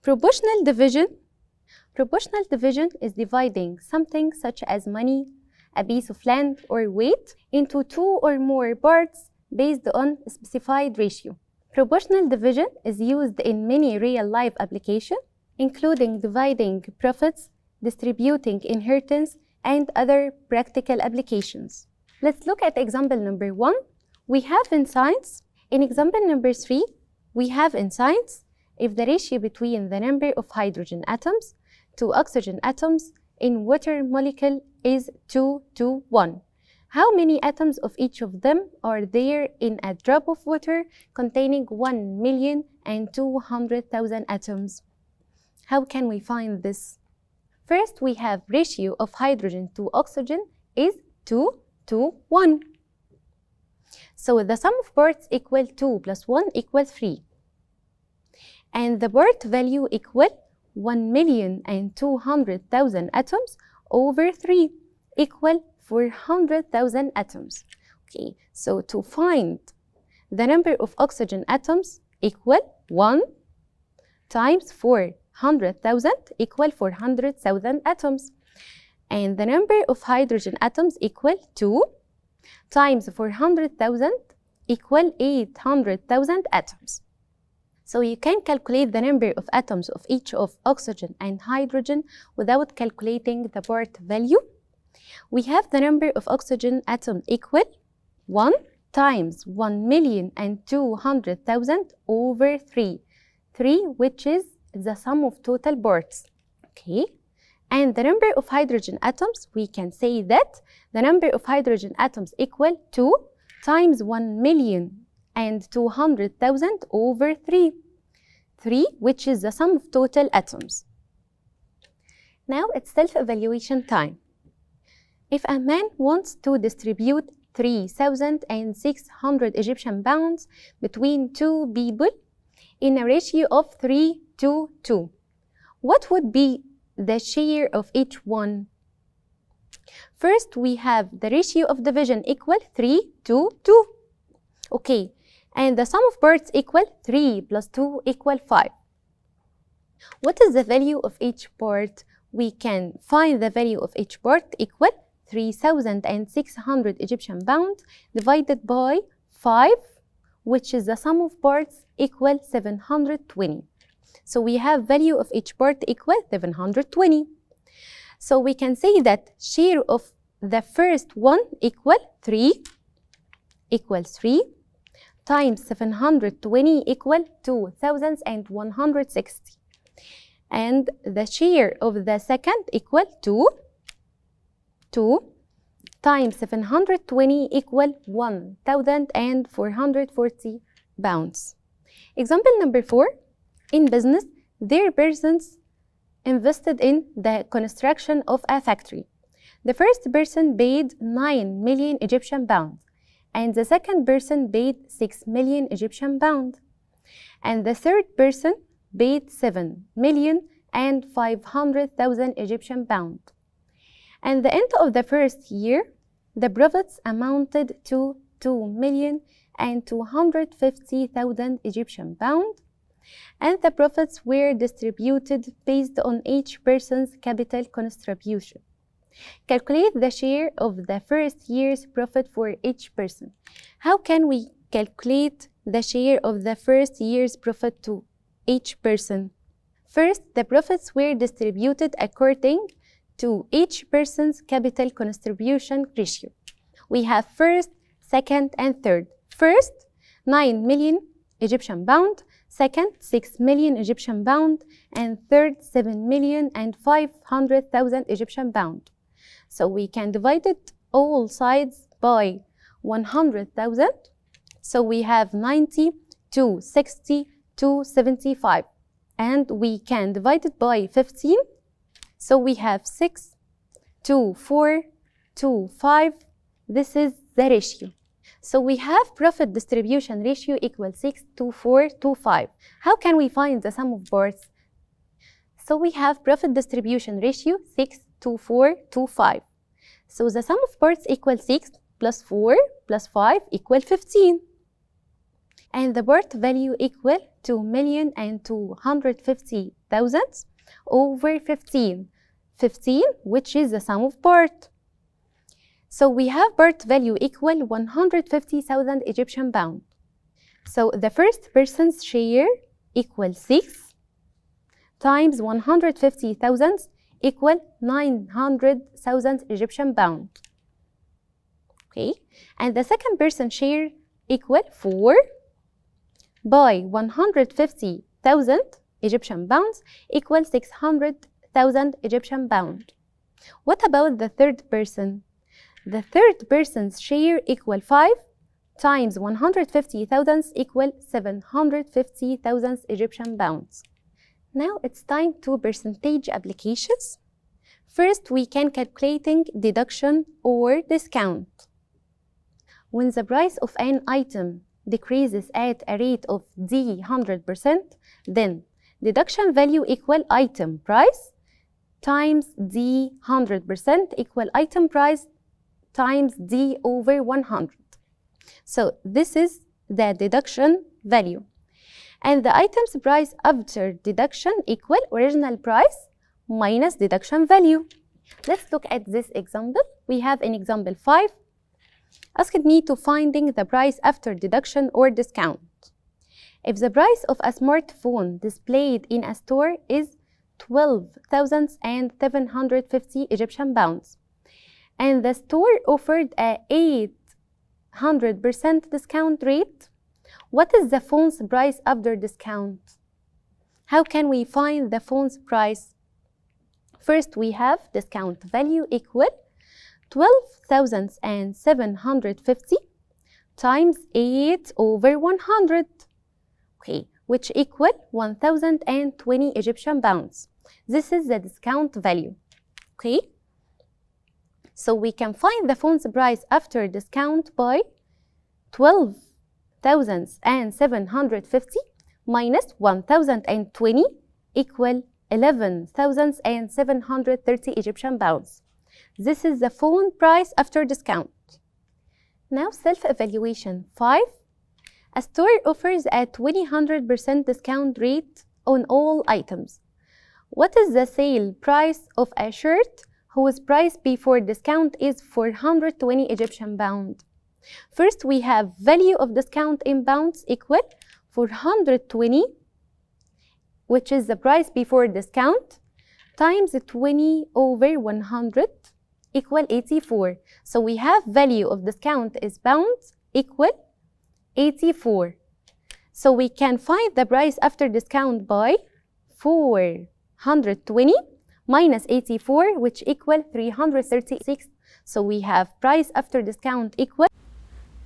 Proportional division. Proportional division is dividing something such as money, a piece of land, or weight into two or more parts based on a specified ratio. Proportional division is used in many real-life applications, including dividing profits, distributing inheritance, and other practical applications. Let's look at example number 1. We have in science. In example number 3, we have in science, if the ratio between the number of hydrogen atoms to oxygen atoms in water molecule is 2 to 1. How many atoms of each of them are there in a drop of water containing 1,200,000 atoms? How can we find this? First, we have ratio of hydrogen to oxygen is 2 to 1. So the sum of parts equal 2 plus 1 equals 3. And the part value equal 1,200,000 atoms over 3 equal 400,000 atoms. Okay, so to find the number of oxygen atoms equal 1 times 400,000 equal 400,000 atoms. And the number of hydrogen atoms equal 2 times 400,000 equal 800,000 atoms. So you can calculate the number of atoms of each of oxygen and hydrogen without calculating the part value. We have the number of oxygen atoms equal 1 times 1,200,000 over 3. 3, which is the sum of total parts. Okay. And the number of hydrogen atoms, we can say that the number of hydrogen atoms equal 2 times 1,200,000 over 3. 3, which is the sum of total atoms. Now it's self-evaluation time. If a man wants to distribute 3,600 Egyptian pounds between two people in a ratio of 3 to 2, what would be the share of each one? First, we have the ratio of division equal 3 to 2. Okay, and the sum of parts equal 3 plus 2 equal 5. What is the value of each part? We can find the value of each part equal 3,600 Egyptian pounds divided by 5, which is the sum of parts equal 720. So we have value of each part equal 720. So we can say that share of the first one equals 3 times 720 equal 2,160. And the share of the second equal 2 times 720 equal 1,440 pounds. Example number 4. In business, there are persons invested in the construction of a factory. The first person paid 9 million Egyptian pounds, and the second person paid 6 million Egyptian pounds, and the third person paid 7,500,000 Egyptian pounds. At the end of the first year, the profits amounted to 2,250,000 Egyptian pounds, and the profits were distributed based on each person's capital contribution. Calculate the share of the first year's profit for each person. How can we calculate the share of the first year's profit to each person? First, the profits were distributed according to each person's capital contribution ratio. We have first, second, and third. First, 9 million Egyptian pound, second, 6 million Egyptian pound, and third, 7,500,000 Egyptian pound. So we can divide it all sides by 100,000. So we have 90 to 60 to 75. And we can divide it by 15. So we have 6 to 4 to 5. This is the ratio. So we have profit distribution ratio equals 6 to 4 to 5. How can we find the sum of parts? So we have profit distribution ratio 6 to 4 to 5. So the sum of parts equals 6 plus 4 plus 5 equal 15. And the part value equal 2,250,000 over 15. 15, which is the sum of part. So we have part value equal 150,000 Egyptian pound. So the first person's share equal 6 times 150,000 equal 900,000 Egyptian pound. Okay, and the second person's share equal 4 by 150,000 Egyptian pounds equal 600,000 Egyptian pound. What about the third person? The third person's share equal 5 times 150,000 equal 750,000 Egyptian pounds. Now it's time to percentage applications. First, we can calculating deduction or discount. When the price of an item decreases at a rate of D 100%, then deduction value equal item price times D 100% equal item price times D over 100. So this is the deduction value. And the item's price after deduction equal original price minus deduction value. Let's look at this example. We have in example 5, asked me to finding the price after deduction or discount. If the price of a smartphone displayed in a store is 12,750 Egyptian pounds, and the store offered a 800% discount rate, what is the phone's price after discount? How can we find the phone's price? First, we have discount value equal 12,750 times 8 over 100, okay, which equal 1,020 Egyptian pounds. This is the discount value, okay? So we can find the phone's price after discount by 12,750 minus 1,020 equal 11,730 Egyptian pounds. This is the phone price after discount. Now self-evaluation 5. A store offers a 200% discount rate on all items. What is the sale price of a shirt whose price before discount is 420 Egyptian pound? First, we have value of discount in pounds equal 420, which is the price before discount, times 20 over 100 equal 84. So we have value of discount is pounds equal 84. So we can find the price after discount by 420 minus 84, which equal 336. So we have price after discount equal.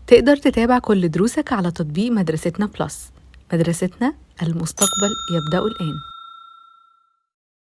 تقدر تتابع كل دروسك على تطبيق مدرستنا بلس. مدرستنا، المستقبل يبدأ الآن.